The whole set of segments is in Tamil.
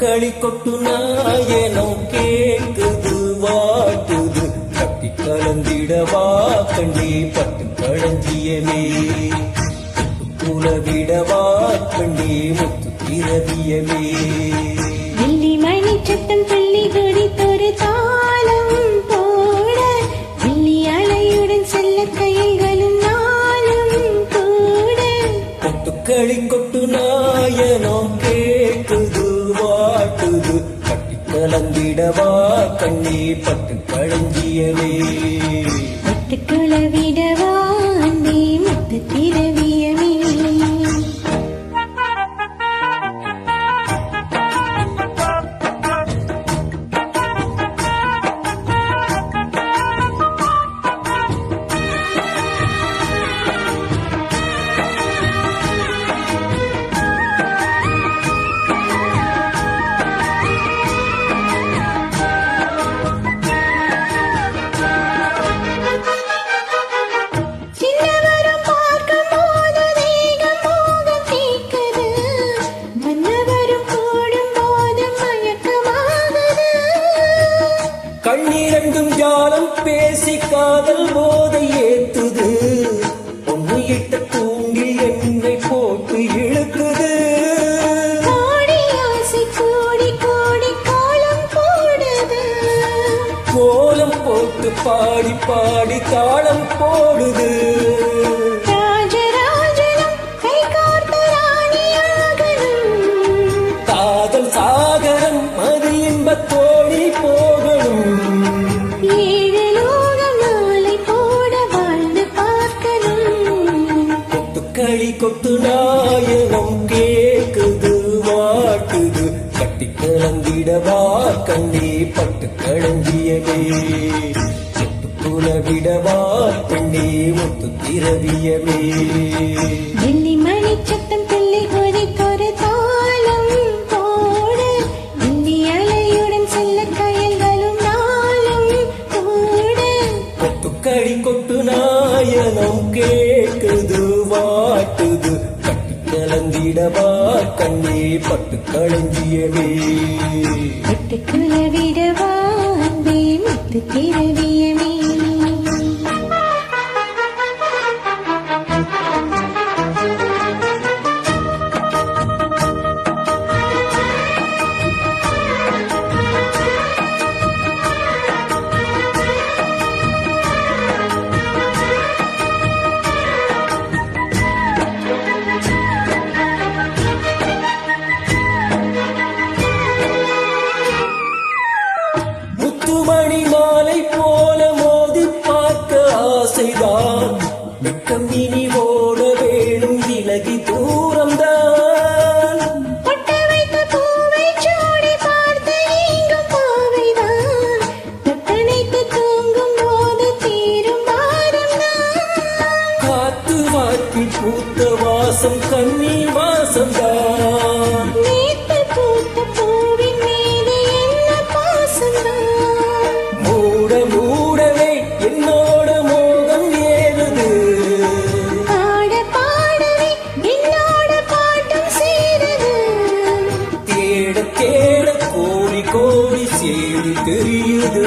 கொட்டுக்களி கொட்டு நாயனம் கேக்குது வாட்டுது கட்டி கலந்திடவா கண்டி பட்டு களஞ்சியமே குலவிடவா கண்டி முத்து திரவியமே வெள்ளி மணி சத்தம் சொல்லி துடித்தொரு தாளம் போட வெள்ளி அலையுடன் செல்ல கைகளும் நாளும் கூட கொட்டுக்களி கொட்டு நாயனம் கேக்குது வாட்டுது கட்டி கலந்திடவா கண்ணி பட்டு களஞ்சியமே பட்டு குலவிடவா அன்பே முத்து திரவியமே கண்ணீரண்டும் ஜாலம் பேசி காதல் போதை ஏத்துது பொண்ணு இட்ட தூங்கில் என்னை போட்டு இழுக்குது கோடி ஆசை கோடி கோடி கோலம் போடுது கோலம் போட்டு பாடி பாடி தாளம் போடுது ராஜராஜனும் கை கோர்த்து ராணியாகணும் காதல் சாகரம் அது இன்பத்தோடி போகணும் ஏழு லோகம் மாலை போட வாழ்ந்து பார்க்கணும் கொட்டுக்களி கொட்டு நாயகம் கேக்குது வாட்டுது கட்டி கலந்திடவா கண்ணி பட்டு களஞ்சியமே குலவிடவா பெண்ணே முத்து திரவியமே வெள்ளி மணி சத்தம் சொல்லி கொதிக்கொரு தாளம் போட வெள்ளி அலையுடன் செல்ல கயல்களும் நாளும் கூட கொட்டுக்களி கொட்டு நாயனம் கேக்குது வாட்டுது கட்டி கலந்திடவா கண்ணே பட்டு களஞ்சியமே பட்டு குலவிடவா அன்பே முத்து திரவியமே முத்துமணி மாலை போல மோதி பார்க்க ஆசைதான் வெட்கம் இனி ஓட வேணும் விலகி தூரம்தான் பொட்டு வைத்த பூவை சூடி பார்த்து நீங்கும் பாவைதான் தொட்டணைத்து தூங்கும் போது தீரும் பாரம்தான் காத்து வாக்கில் பூத்த வாசம் கண்ணீர் வாசம்தான் நேத்து பூத்த பூவின் மீது என்ன பாசம்தான் மூட மூடவே என்னோட மோகம் ஏறுது பாட பாடவே என்னோட பாட்டும் சேருது தேட தேட கோடி கோடி சேரி தெரியுது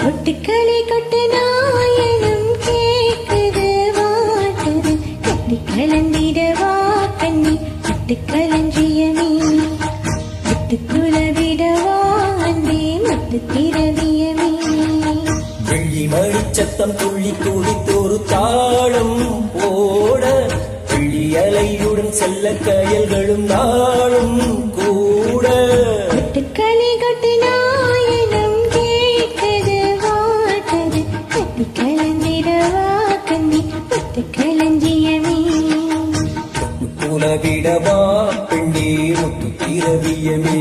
கொட்டுக்களி கொட்டு நாயனம் கேக்குது வாட்டுது கட்டி கலந்திடவா கண்ணி பட்டு களஞ்சியமே விட்டு குலவிடவா அன்பே முத்து திரவியமே வெள்ளி மணிச்சத்தம் துள்ளி துடித்தொரு தாளம் போட வெள்ளி அலையுடன் செல்ல கயல்களும் நாளும் கூட கொட்டுக்களி கொட்டு நாயனம் கேக்குது வாட்டுது கட்டி கலந்திடவா கண்ணி பட்டு களஞ்சியமே குலவிடவா பெண்ணே முத்து திரவியமே